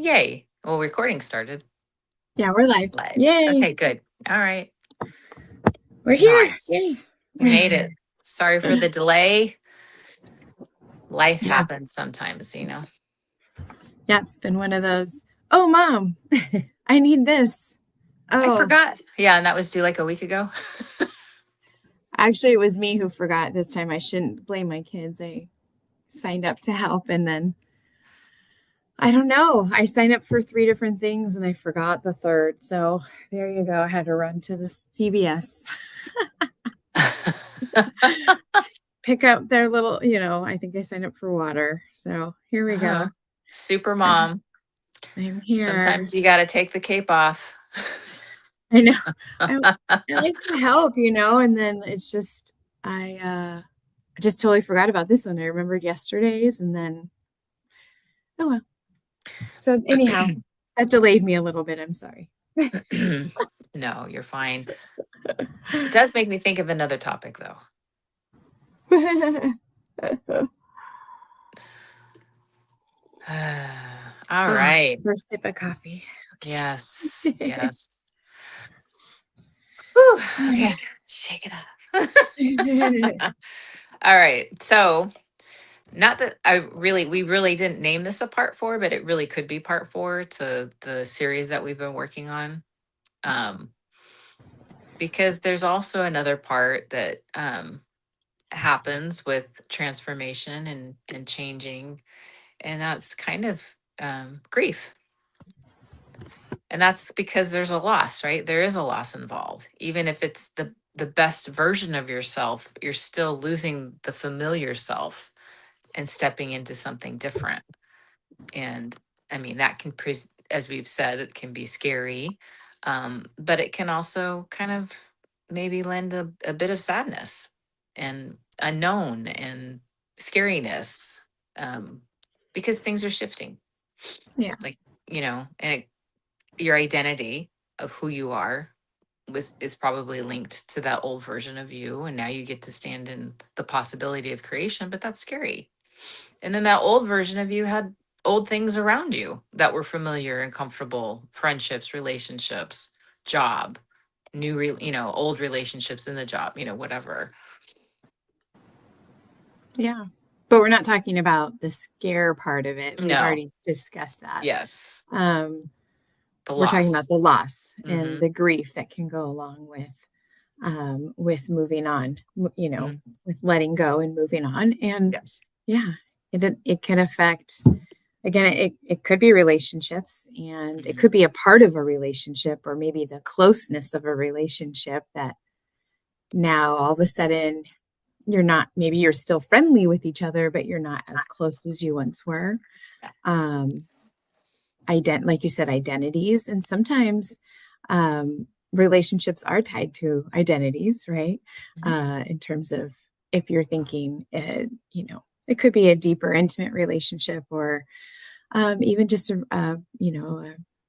Yay. Well, recording started. Yeah, we're live. Live. Yay. Okay, good. All right. We're here. Yay. Nice. We made it. Sorry for the delay. Life Yeah. happens sometimes. Yeah, it's been one of those. Oh, mom, I need this. I Oh, forgot. Yeah, and that was due like a week ago. actually, it was me who forgot this time. I shouldn't blame my kids. I signed up to help and then I don't know. I signed up for 3 different things and I forgot the third. So there you go. I had to run to the CVS, pick up their little, I think I signed up for water. So here we go. Super I'm, mom. I'm here. Sometimes you got to take the cape off. I know. I like to help, and then it's just I just totally forgot about this one. I remembered yesterday's and then oh well. So anyhow, that delayed me a little bit. I'm sorry. No, you're fine. It does make me think of another topic, though. All right. First sip of coffee. Okay. Yes. Yes. Whew, okay. Shake it up. All right. So, not that we really didn't name this a part 4, but it really could be part 4 to the series that we've been working on. Because there's also another part that happens with transformation and changing, and that's kind of grief. And that's because there's a loss, right? There is a loss involved. Even if it's the best version of yourself, you're still losing the familiar self and stepping into something different. And I mean, that can, as we've said, it can be scary, but it can also kind of maybe lend a bit of sadness and unknown and scariness, because things are shifting. Yeah. Like, and your identity of who you are is probably linked to that old version of you, and now you get to stand in the possibility of creation, but that's scary. And then that old version of you had old things around you that were familiar and comfortable: friendships, relationships, job, old relationships in the job, whatever. Yeah. But we're not talking about the scare part of it. We've No. already discussed that. Yes. Um, The we're talking about loss. the loss and Mm-hmm. the grief that can go along with moving on, Mm-hmm. with letting go and moving on. And Yes. yeah, it can affect, again, it could be relationships and it Mm-hmm. could be a part of a relationship or maybe the closeness of a relationship that now all of a sudden maybe you're still friendly with each other, but you're not as close as you once were. Yeah. Like you said, identities. And sometimes relationships are tied to identities, right? Mm-hmm. In terms of if you're thinking, it could be a deeper, intimate relationship or even just a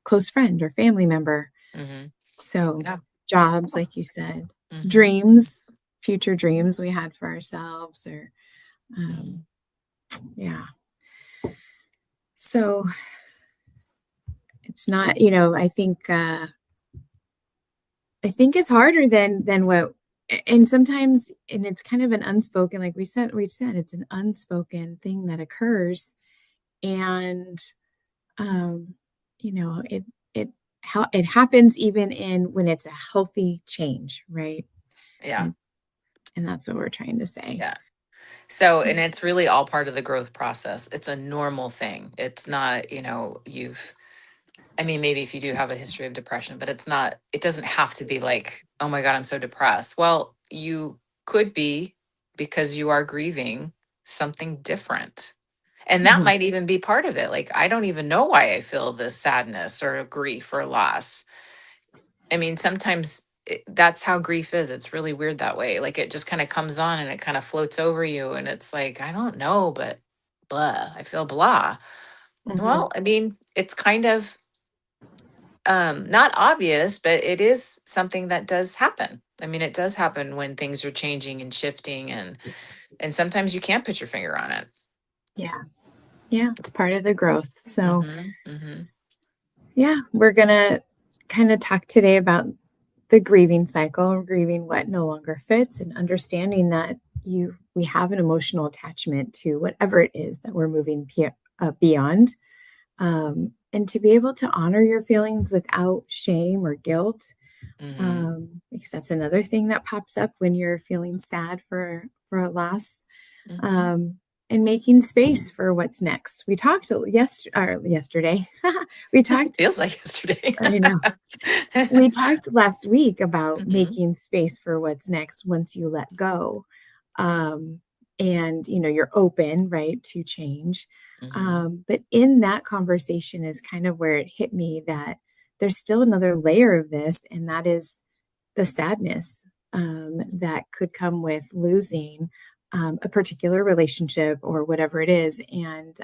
close friend or family member. Mm-hmm. So Yeah. jobs, like you said, Mm-hmm. dreams, future dreams we had for ourselves or, Mm-hmm. um, yeah. So it's not, I think it's harder than what, and sometimes, and it's kind of an unspoken, like we said, it's an unspoken thing that occurs. And, um, it, how it happens even in when it's a healthy change, right? Yeah. And, and that's what we're trying to say. Yeah. So, and it's really all part of the growth process. It's a normal thing. It's not, I mean, maybe if you do have a history of depression, but it doesn't have to be like, oh my God, I'm so depressed. Well, you could be, because you are grieving something different. And that Mhm. might even be part of it. Like, I don't even know why I feel this sadness or grief or loss. I mean, sometimes that's how grief is. It's really weird that way. Like, it just kind of comes on and it kind of floats over you. And it's like, I don't know, but blah, I feel blah. Mhm. Well, I mean, it's kind of not obvious, but it is something that does happen. I mean, it does happen when things are changing and shifting, and sometimes you can't put your finger on it. Yeah. Yeah. It's part of the growth. So, Mm-hmm. Mm-hmm. Yeah, we're gonna kind of talk today about the grieving cycle, grieving what no longer fits, and understanding that we have an emotional attachment to whatever it is that we're moving beyond, and to be able to honor your feelings without shame or guilt, Hmm. because that's another thing that pops up when you're feeling sad for a loss, Hmm. um, and making space for what's next. We talked yesterday. We talked. Feels like yesterday. I know. We talked last week about Hmm. making space for what's next once you let go. Um, and you're open, right, to change. Hmm. But in that conversation is kind of where it hit me that there's still another layer of this, and that is the sadness that could come with losing a particular relationship or whatever it is, and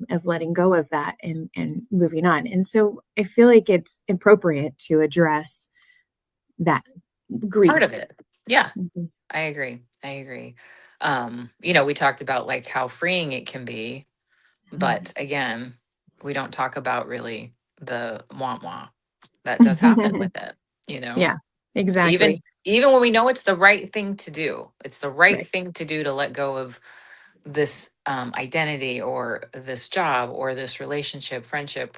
of letting go of that and moving on. And so I feel like it's appropriate to address that Part of grief. it. Yeah, Mhm. I agree. I agree. We talked about like how freeing it can be, but again, we don't talk about really the wah that does happen with it, you know? Yeah, Even exactly. even when we know it's the right thing to do. It's the right Right. thing to do to let go of this identity or this job or this relationship, friendship,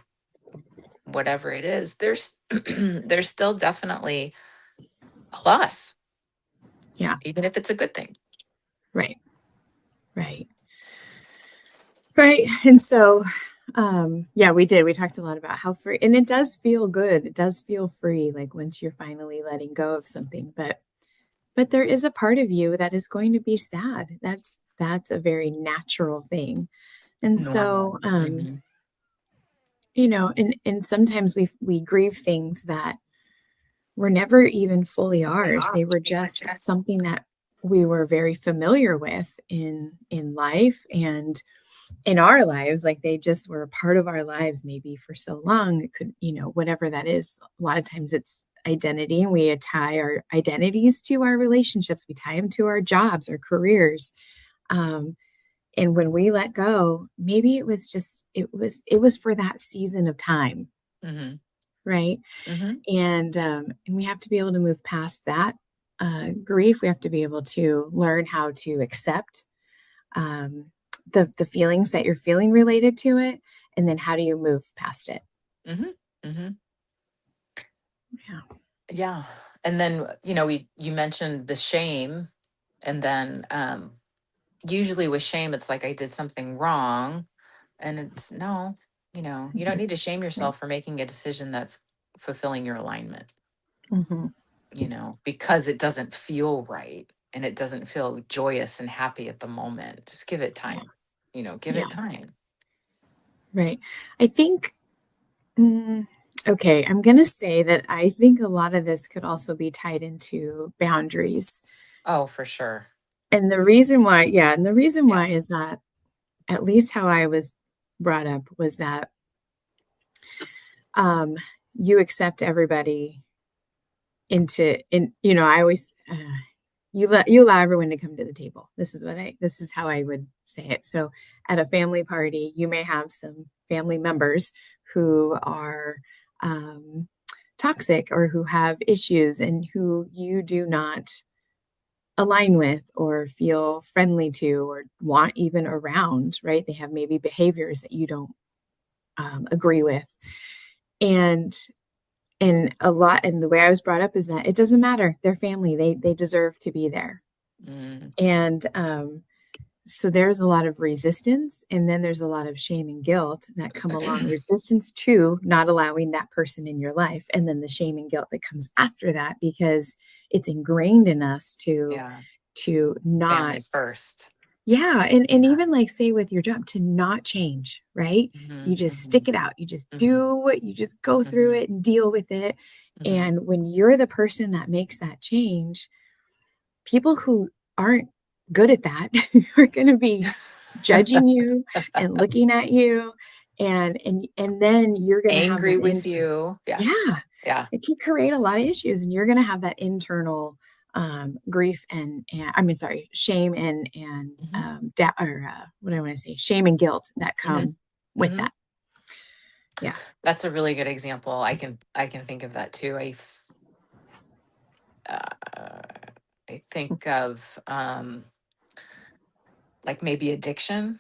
whatever it is. There's there's still definitely a loss, Yeah. even if it's a good thing. Right. Right. Right. And so, yeah, we did. We talked a lot about how free, and it does feel good. It does feel free, like once you're finally letting go of something. But there is a part of you that is going to be sad. That's a very natural thing. And Normal. so, Hmm. and sometimes we grieve things that were never even fully ours. They were just something that we were very familiar with in life and in our lives, like they just were a part of our lives maybe for so long. It could, whatever that is. A lot of times it's identity, and we tie our identities to our relationships. We tie them to our jobs, our careers. Um, and when we let go, maybe it was for that season of time, Hmm. right? Hmm. And we have to be able to move past that grief. We have to be able to learn how to accept um, the feelings that you're feeling related to it, and then how do you move past it? Hmm. Hmm. Yeah. Yeah. And then, you mentioned the shame. And then usually with shame, it's like I did something wrong. And it's no, you don't Mhm. need to shame Right. yourself for making a decision that's fulfilling your alignment, Mhm. because it doesn't feel right and it doesn't feel joyous and happy at the moment. Just give it Yeah. time, give Yeah. it time. Right. I think, mm, okay, I'm going to say that I think a lot of this could also be tied into boundaries. Oh, for sure. And the reason why, yeah, and the reason Yeah. why is that at least how I was brought up was that um, you accept everybody I always you allow everyone to come to the table. This is how I would say it. So at a family party, you may have some family members who are um, toxic or who have issues and who you do not align with or feel friendly to or want even around, right? They have maybe behaviors that you don't agree with. And and the way I was brought up is that it doesn't matter. They're family. They deserve to be there. Mm. And so there's a lot of resistance, and then there's a lot of shame and guilt that come along. Resistance to not allowing that person in your life, and then the shame and guilt that comes after that because it's ingrained in us Yeah. to not. Family first. Yeah, and Yeah. even, like, say, with your job, to not change, right? Hmm. You just Hmm. stick it out. You just Hmm. do it. You just go through Hmm. it and deal with it, Hmm. and when you're the person that makes that change, people who aren't good at that are gonna be judging you and looking at you, and then you're gonna have Angry that with you. Yeah. yeah, Yeah. it can create a lot of issues, and you're gonna have that internal, grief and I mean, sorry, shame Hmm. what do I wanna say? Shame and guilt that Hmm. come with Hmm. that. Yeah. That's a really good example. I can think of that too. Uh, I think of like maybe addiction,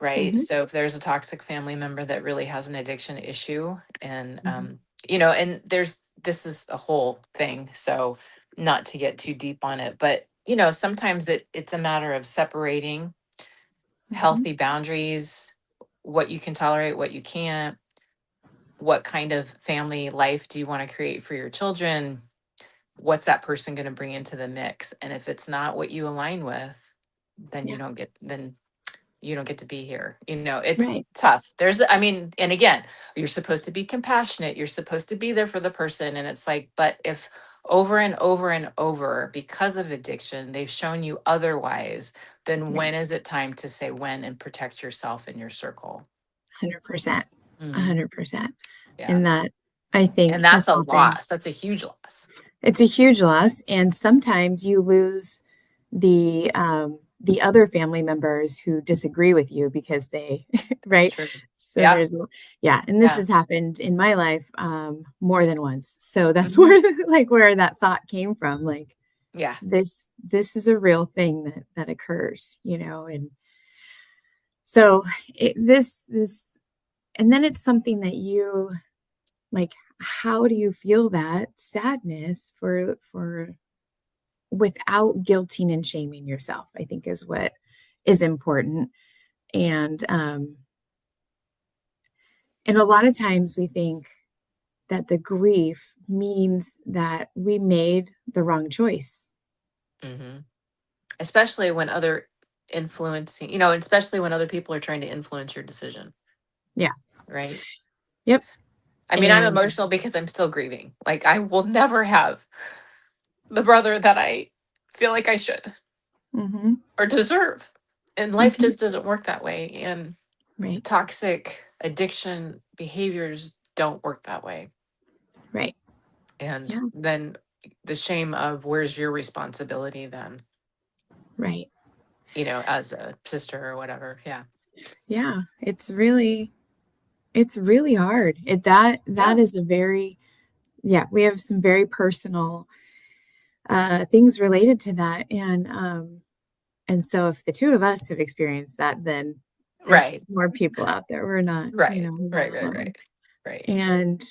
right? Mhm, So if there's a toxic family member that really has an addiction issue, and mhm, and this is a whole thing, so not to get too deep on it, but sometimes it's a matter of separating mhm. healthy boundaries, what you can tolerate, what you can't, what kind of family life do you want to create for your children, what's that person going to bring into the mix, and if it's not what you align with, then Yeah, you don't get to be here. It's right. tough. And again, you're supposed to be compassionate, you're supposed to be there for the person, and it's like, but if over and over and over, because of addiction, they've shown you otherwise, then Right. when is it time to say when and protect yourself in your circle? 100%. Hmm. 100%. Yeah. And that, I think, And has that's a happened. loss. That's a huge loss. It's a huge loss, and sometimes you lose the other family members who disagree with you because they That's right? true. So Yeah. there's yeah, and this Yeah. has happened in my life, more than once. So that's Hmm. where like, where that thought came from, like, Yeah. this is a real thing that occurs, and so this and then it's something that you like, how do you feel that sadness for without guilting and shaming yourself, I think is what is important. And a lot of times we think that the grief means that we made the wrong choice. Hmm. Especially when other influencing, especially when other people are trying to influence your decision, Yeah. right? Yep. I mean, I'm And emotional because I'm still grieving. Like, I will never have the brother that I feel like I should mhm, or deserve. And life mhm, just doesn't work that way. And right. toxic addiction behaviors don't work that way. Right. And Yeah. then the shame of where's your responsibility then, Right. as a sister or whatever. Yeah. Yeah. It's really hard. That Yeah. is a very yeah, we have some very personal things related to that. And so if the two of us have experienced that, then there's Right. more people out there. Right. We're Right. not Right. alone. Right. Right. And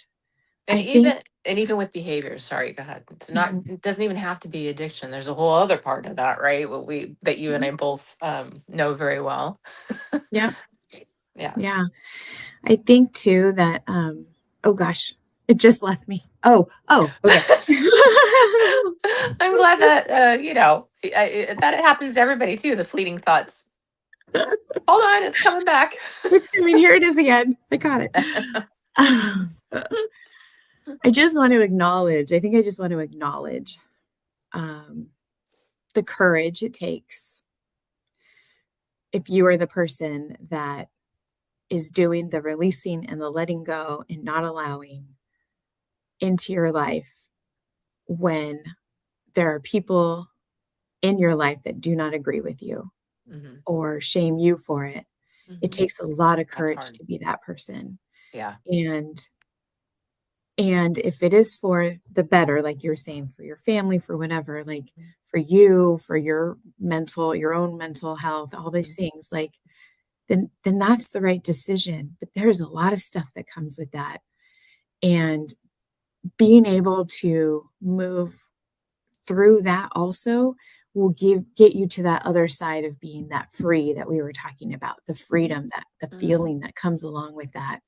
And I think even with behavior, sorry, go ahead. mhm, It doesn't even have to be addiction. There's a whole other part of that, right? What we that you and mhm, I both know very well. yeah, Yeah. yeah. I think too that oh gosh, it just left me. Oh, okay. I'm glad that that it happens to everybody too, the fleeting thoughts. Hold on, it's coming back. It's coming. Here it is again. I got it. I think I just want to acknowledge um, the courage it takes if you are the person that is doing the releasing and the letting go and not allowing into your life when there are people in your life that do not agree with you Hmm. or shame you for it. It Hmm. takes a lot of That's courage hard. to be that person. Yeah. And and if it is for the better, like you were saying, for your family, for whatever, like for you, for your own mental health, all these Mhm. things, like then that's the right decision. But there's a lot of stuff that comes with that. And being able to move through that also will get you to that other side of being that free that we were talking about, the freedom, that the Mhm. feeling that comes along with that.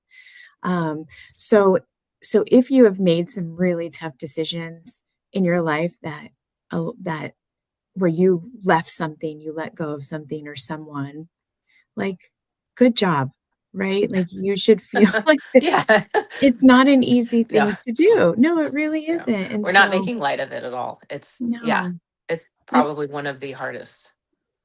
Um, so so if you have made some really tough decisions in your life that where you left something, you let go of something or someone, like, good job, right? Like, you should feel like Yeah. it's not an easy No, thing to it's not. do. No, it really No. isn't, and We're not so making light of it at all. Yeah, no, it's it probably one of the hardest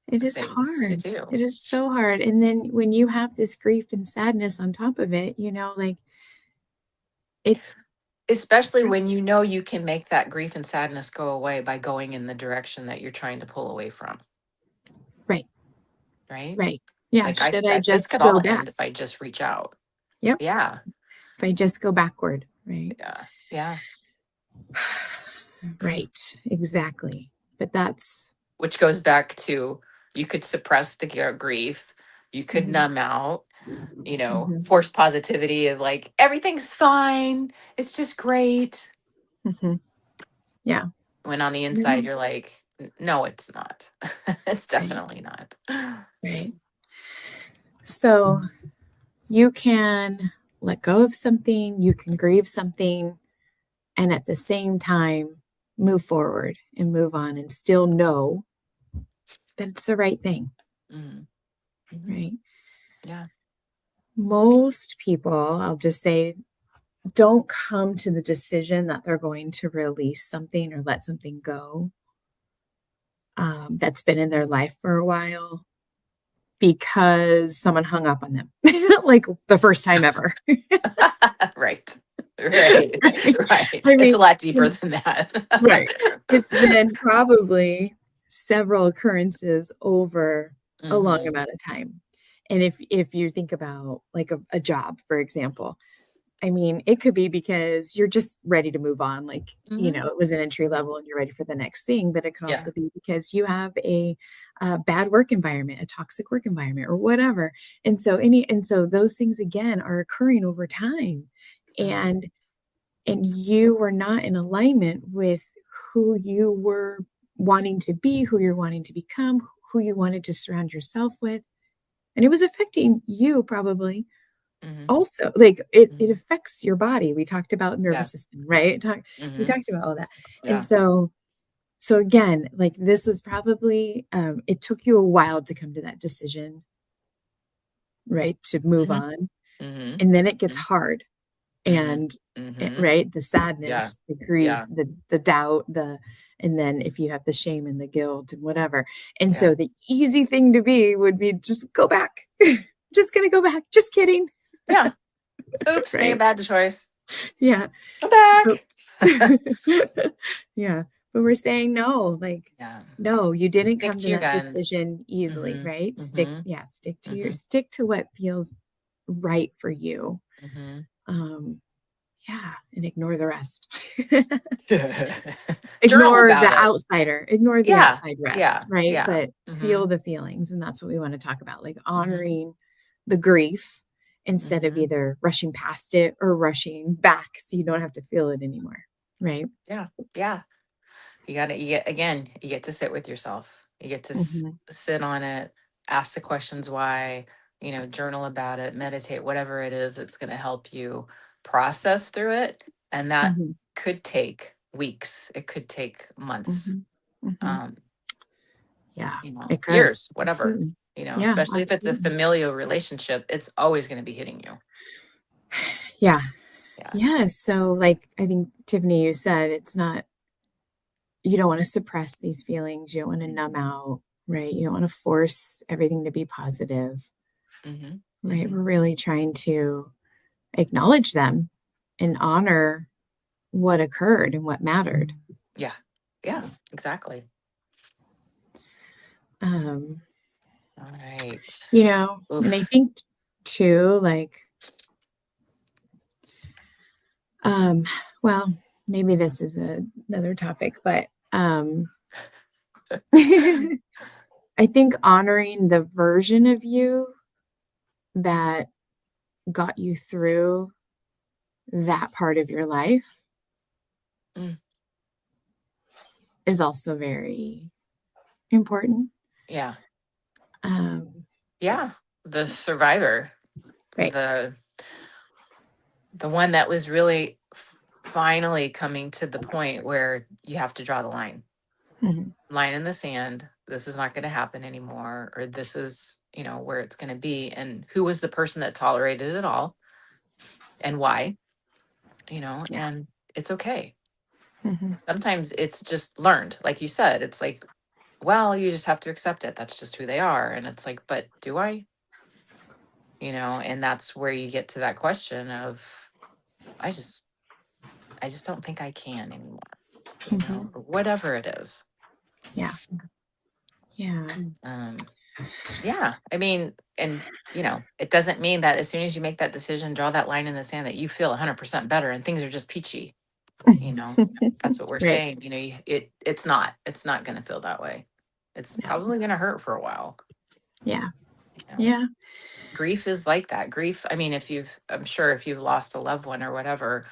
it is things to hard. do. It is so hard, and then when you have this grief and sadness on top of it, like, it Especially when you know you can make that grief and sadness go away by going in the direction that you're trying to pull away from, right, right? right. Yeah, Like should I this just could go all back? end if I just reach out. Yep. Yeah. If I just go backward, right? Yeah. Yeah. Right, exactly. But that's Which goes back to, you could suppress the grief, you could mhm, numb out, mhm, force positivity of like, everything's fine, it's just great. mhm. Yeah, When on the inside, mhm, you're like, No, it's not. It's right, definitely not." right. So you can let go of something, you can grieve something, and at the same time move forward and move on and still know that it's the right thing, Mhm. Mhm. right? Yeah. Most people, I'll just say, don't come to the decision that they're going to release something or let something go that's been in their life for a while because someone hung up on them, like the first time ever. Right. Right. Right? Right. I It's a mean, lot deeper and than that. right. It's been probably several occurrences over a long Mhm. amount of time. And if you think about like a job, for example, I mean, it could be because you're just ready to move on, like, Mhm. it was an entry level and you're ready for the next thing, but it could Yeah. also be because you have a bad work environment, a toxic work environment, or whatever. And so those things again are occurring over time. Mhm. And you were not in alignment with who you were wanting to be, who you're wanting to become, who you wanted to surround yourself with. And it was affecting you probably Mhm. also, like, it Mhm. affects your body. We talked about Yeah. nervous system, right? We Mhm. talked about all that. And Yeah. so again, like, this was probably, it took you a while to come to that decision, right, to move Mhm. on, Mhm. and then it gets Mhm. hard, Mhm. and Mhm. right? The Yeah. sadness, the grief, Yeah. the doubt, and then if you have the shame and the guilt and whatever. And Yeah. so the easy thing to be would be just go back. Just gonna go back. Just kidding, Yeah. Oops, made a right? bad choice. Yeah. I'm But back. yeah, but we're saying no, like, Yeah. no, you didn't Stick come to to your that guns. decision easily, Mhm. right? Mhm. Mhm. Stick to what feels right for you. Mhm. Um, yeah, and ignore the rest. Journal about it. Ignore the Yeah. outside rest, Yeah. right? Yeah. But feel Mhm. the feelings, and that's what we wanna talk about, like Mhm. honoring the grief instead of Mhm. either rushing past it or rushing back so you don't have to feel it anymore, right? Yeah. Yeah. You get to sit with yourself. You get to Mhm, sit on it, ask the questions why, journal about it, meditate, whatever it is, it's going to help you process through it. And that mhm, could take weeks, it could take months, mhm, mhm. um, Yeah, it could. years, whatever, Absolutely. Yeah, especially if it's a absolutely. familial relationship, it's always going to be hitting you. Yeah. Yeah. Yeah, so, like, I think, Tiffany, you said it's not you don't wanna suppress these feelings, you don't wanna numb out, right? You don't wanna force everything to be positive, Mm-hmm. right? Mm-hmm. We're really trying to acknowledge them and honor what occurred and what mattered. Yeah. Yeah. Exactly. Um, All right. and I Oof. think too, like, um, well, maybe this is another topic, but, I think honoring the version of you that got you through that part of your life Mm, is also very important. yeah. Um, Yeah. The survivor, right. the one that was really finally coming to the point where you have to draw the Mhm, line in the sand. This is not going to happen anymore, or this is, where it's going to be. And who was the person that tolerated it all, and why, yeah. and it's okay. Mhm, Sometimes it's just learned, like you said. It's like, well, you just have to accept it, that's just who they are. And it's like, but do I? And that's where you get to that question of, i just I just don't think I can anymore, mhm. or whatever it is. Yeah. Yeah. Um Yeah. I mean, and it doesn't mean that as soon as you make that decision, draw that line in the sand that you feel 100% better and things are just peachy. You know, that's what we're Right. saying. It's not going to feel that way. It's No. probably going to hurt for a while. Yeah. You know, Yeah. grief is like that. Grief, I mean, I'm sure if you've lost a loved one or whatever,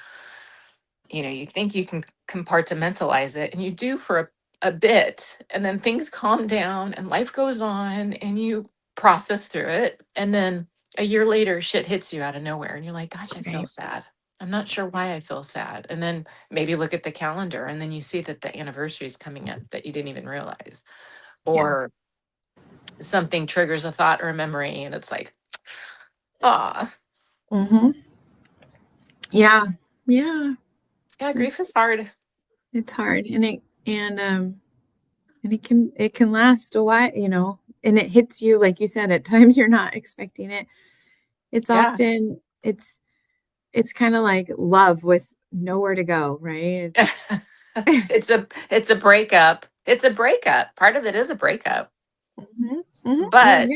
you think you can compartmentalize it, and you do for a bit, and then things calm down and life goes on and you process through it. And then a year later, shit hits you out of nowhere and you're like, gosh, I feel Right. sad. I'm not sure why I feel sad. And then maybe look at the calendar and then you see that the anniversary is coming up that you didn't even realize. Yeah. Or something triggers a thought or a memory and it's like, ah, Hmm. Yeah. Yeah. yeah, grief is It's hard. it's hard, and it can last a while, and it hits you like you said at times you're not expecting it. It's Yeah. often it's kind of like love with nowhere to go, right? It's It's a breakup. It's a breakup. Part of it is a breakup. Mhm, mhm, well, But,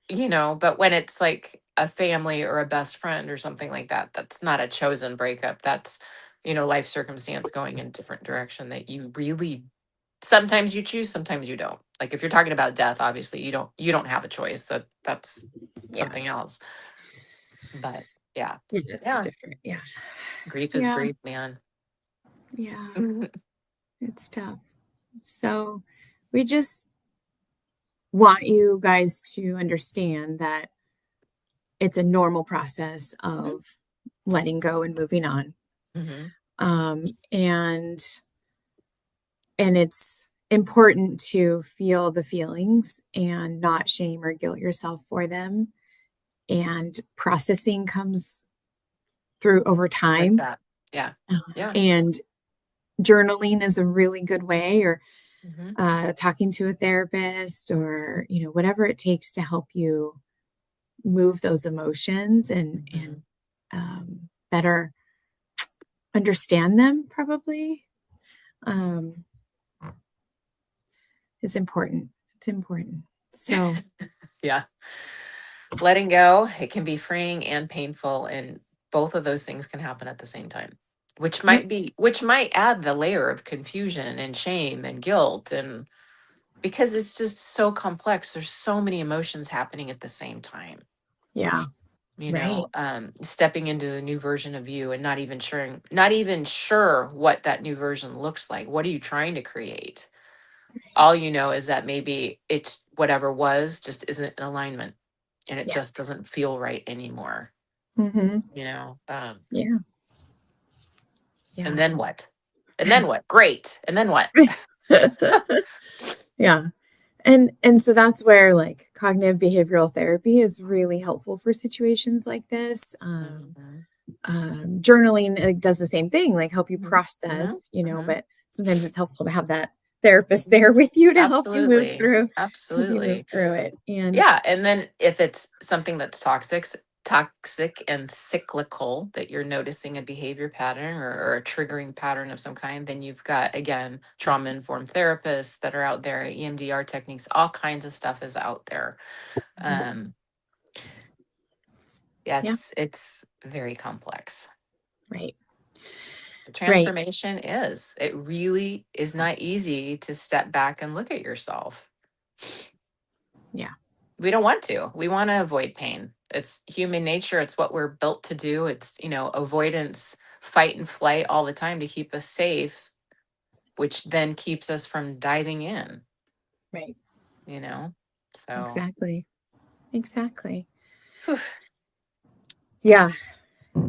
yeah, but when it's like a family or a best friend or something like that, that's not a chosen breakup. That's, life circumstance going in a different direction that you really sometimes you choose, sometimes you don't. Like if you're talking about death, obviously you don't have a choice. That's yeah, something else. But yeah. yeah, it's Yeah. different, yeah, Grief is yeah, grief, man. yeah, it's tough. So, we just want you guys to understand that it's a normal process Mhm. of letting go and moving on. Mhm. And it's important to feel the feelings and not shame or guilt yourself for them. And processing comes through over Like time. that. Yeah. Yeah. And journaling is a really good way, or Mhm. talking to a therapist, or whatever it takes to help you move those emotions and Mhm. better understand them, probably, um, is important. It's important. So, Yeah. Letting go, it can be freeing and painful, and both of those things can happen at the same time. yep, Which might add the layer of confusion and shame and guilt, and because it's just so complex, there's so many emotions happening at the same time. yeah, right. Stepping into a new version of you and not even sure what that new version looks like. What are you trying to create? All you know is that maybe it's whatever was just isn't in alignment and it Yeah. just doesn't feel right anymore. Hmm. you know um Yeah. and Yeah. then what? And then what? Great. And then what? Yeah. And so that's where, like, cognitive behavioral therapy is really helpful for situations like this. Mhm. Journaling, like, does the same thing, like, help you Mhm. Mhm. process, Mhm. but sometimes it's helpful to have that therapist there with you to Absolutely. help you move Absolutely. through it. And Yeah, and then if it's something that's toxic and cyclical, that you're noticing a behavior pattern or a triggering pattern of some kind, then you've got, again, trauma informed therapists that are out there, EMDR techniques, all kinds of stuff is out there. Mhm. um yeah, Yeah, it's very complex. right. The Right. transformation is, it really is not easy to step back and look at yourself. Yeah. We don't want to. We want to avoid pain. It's human nature. It's what we're built to do. It's, avoidance, fight and flight all the time to keep us safe, which then keeps us from diving in, Right. you know? So, Exactly. Exactly. whew, Yeah.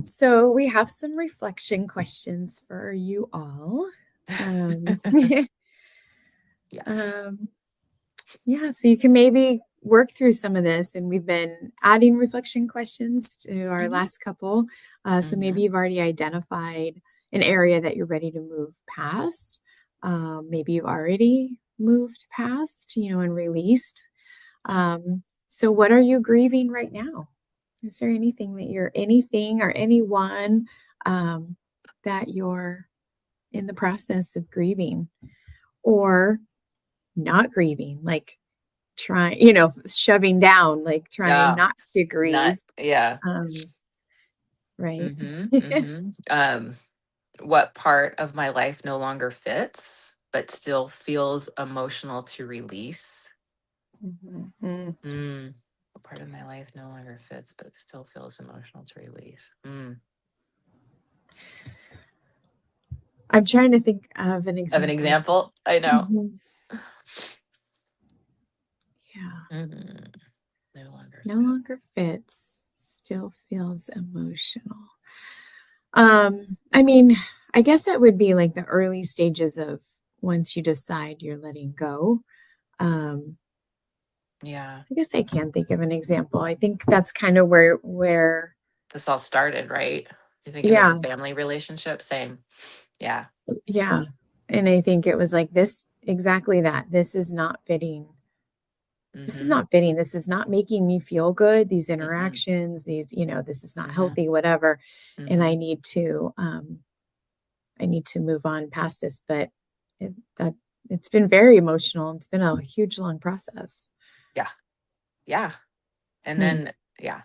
So we have some reflection questions for you all. Um, yes. um, yeah, so you can maybe work through some of this, and we've been adding reflection questions to our Hmm. last couple. So maybe Hmm. you've already identified an area that you're ready to move past. Maybe you've already moved past, and released. Yeah. So what are you grieving right now? Is there anything or anyone um, that you're in the process of grieving or not grieving? Like, trying, shoving down, like trying Yeah. not to Not, grieve. yeah. Um, right. Mm-hmm. Mm-hmm. What part of my life no longer fits, but still feels emotional to release? Mhm. What part of my life no longer fits, but still feels emotional to release? I'm trying to think of an Of an example. example? I know. Mhm. Yeah. Mm, no longer No fit. longer fits, still feels emotional. I mean, I guess that would be like the early stages of once you decide you're letting go. Um, Yeah. I guess I can think of an example. I think that's kind of where This all started, right? You're thinking of the yeah, family relationship? Same. Yeah. yeah. And I think it was like this exactly that. This is not fitting. This is Mm-hmm. not fitting. This is not making me feel good. These Mm-hmm. interactions, this is not Mm-hmm. healthy, whatever. And Mm-hmm. I need to move on past this, but that it's been very emotional. It's been a huge, long process. Yeah. Yeah. And Hmm. then, yeah.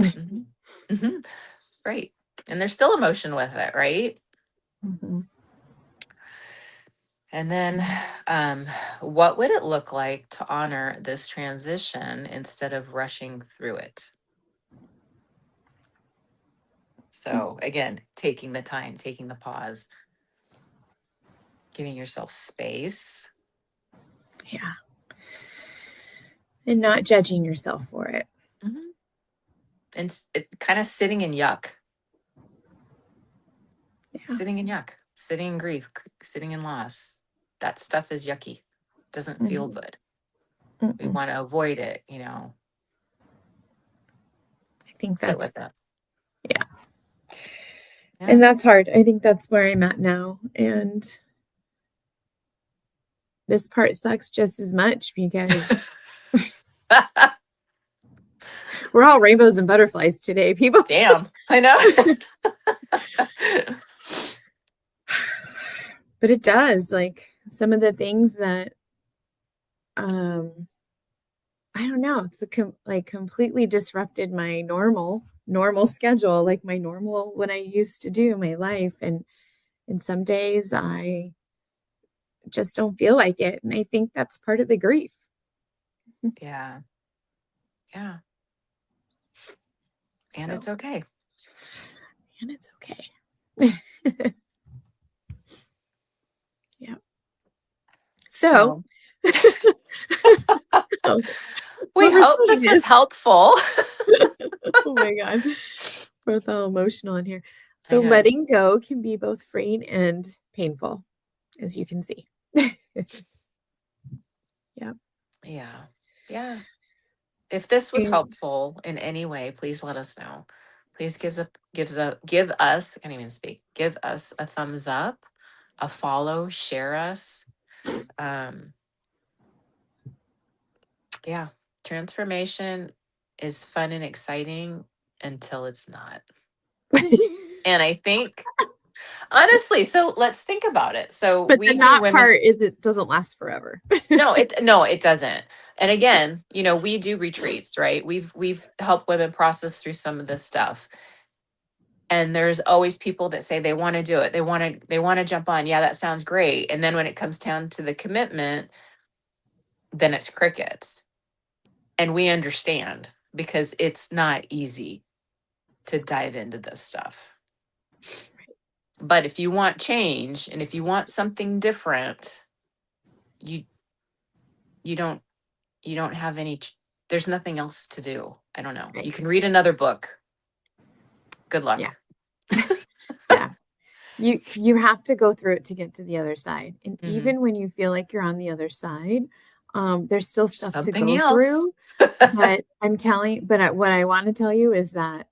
Mm-hmm. Mm-hmm. Right. And there's still emotion with it, right? Mhm. And then, um, what would it look like to honor this transition instead of rushing through it? So, again, taking the time, taking the pause, giving yourself space. Yeah. And not judging yourself for it. Mhm. And it kind of sitting in yuck, Yeah. sitting in yuck, sitting in grief, sitting in loss. That stuff is yucky, doesn't feel Mhm. good. We Mm-mm. want to avoid it, I think sit with that's, that. yeah. Yeah. And that's hard. I think that's where I'm at now. And this part sucks just as much because we're all rainbows and butterflies today, people. Damn, I know. But it does, like some of the things that um I don't know, it's like completely disrupted my normal schedule, like my normal what I used to do, my life, and some days I just don't feel like it, and I think that's part of the grief. Yeah. Yeah. And it's So, okay. and it's okay. Yeah. So, So so we what we're hope saying this was is helpful. oh my god, we're both all emotional in here. I So know. letting go can be both freeing and painful, as you can see. Yeah. Yeah. Yeah. If this was And helpful in any way, please let us know. Please give us, I can't even speak, give us a thumbs up, a follow, share us. Um, yeah. Transformation is fun and exciting until it's not. And I think honestly, so let's think about it. So but the we do not women. part is it doesn't last forever. No, it doesn't. And again, we do retreats, right? We've helped women process through some of this stuff. And there's always people that say they want to do it. They want to jump on. Yeah, that sounds great. And then when it comes down to the commitment, then it's crickets. And we understand because it's not easy to dive into this stuff. But if you want change and if you want something different, you you don't you don't have there's nothing else to do. I don't know. You Right. can read another book. Good Yeah. luck. Yeah. You have to go through it to get to the other side. And Hmm. even when you feel like you're on the other side, there's still stuff to Something go else. through. But what I want to tell you is that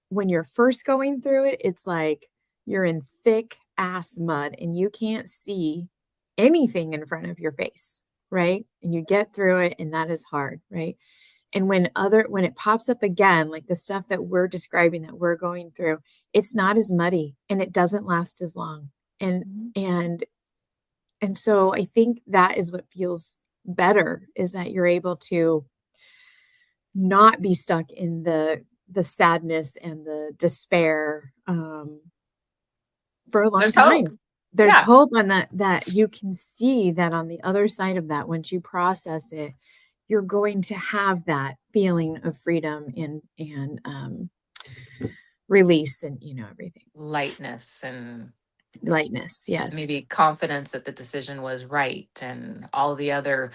when you're first going through it, it's like you're in thick ass mud and you can't see anything in front of your face, right? And you get through it and that is hard, right? And when it pops up again, like the stuff that we're describing that we're going through, it's not as muddy and it doesn't last as long. And Mhm. and and so I think that is what feels better is that you're able to not be stuck in the sadness and the despair, for a long There's hope. time. There's Yeah. hope on that you can see that on the other side of that, once you process it, you're going to have that feeling of freedom and release and, everything. Lightness and Lightness, yes. maybe confidence that the decision was right and all the other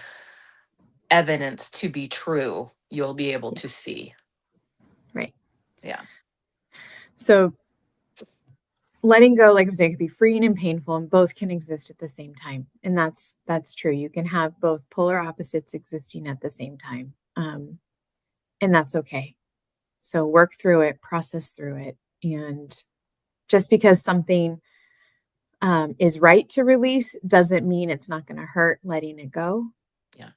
evidence to be true, you'll be able Yeah, to see. right. Yeah. So letting go, like I'm saying, could be freeing and painful, and both can exist at the same time. And that's true. You can have both polar opposites existing at the same time. And that's okay. So work through it, process through it. And just because something is right to release doesn't mean it's not going to hurt letting it go. Yeah.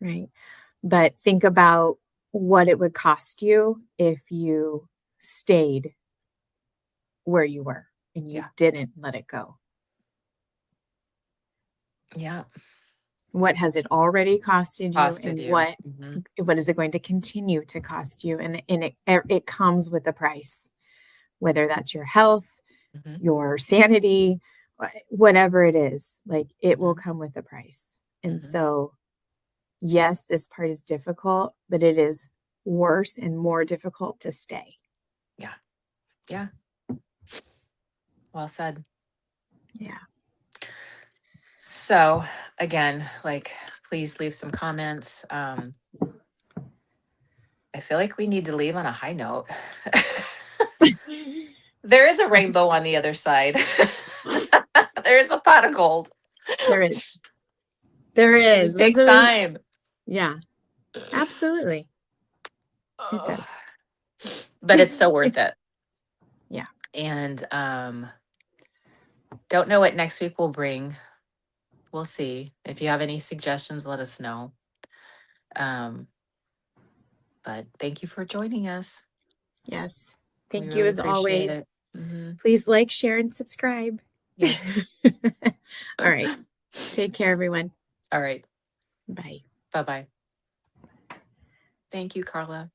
Right. But think about what it would cost you if you stayed where you were and you Yeah. didn't let it go. Yeah. What has it already costed you, Costed and you. what is it going to continue to cost you? And it comes with a price, whether that's your health, Hmm. your sanity, whatever it is, like it will Hmm. come with a price. And Hmm. so, yes, this part is difficult, but it is worse and more difficult to stay. Yeah. Yeah. Well said. Yeah. So again, like, please leave some comments. I feel like we need to leave on a high note. There is a rainbow on the other side. There is a pot of gold. There is. There It is. just takes time. Yeah, absolutely. It Ugh. does. But it's so worth it. Yeah. And don't know what next week will bring. We'll see. If you have any suggestions, let us know. Um, but thank you for joining us. Yes. We Thank you really as appreciate always. it. Hmm. Please like, share, and subscribe. Yes. All right. Take care, everyone. All right. Bye. Bye bye. Thank you, Carla.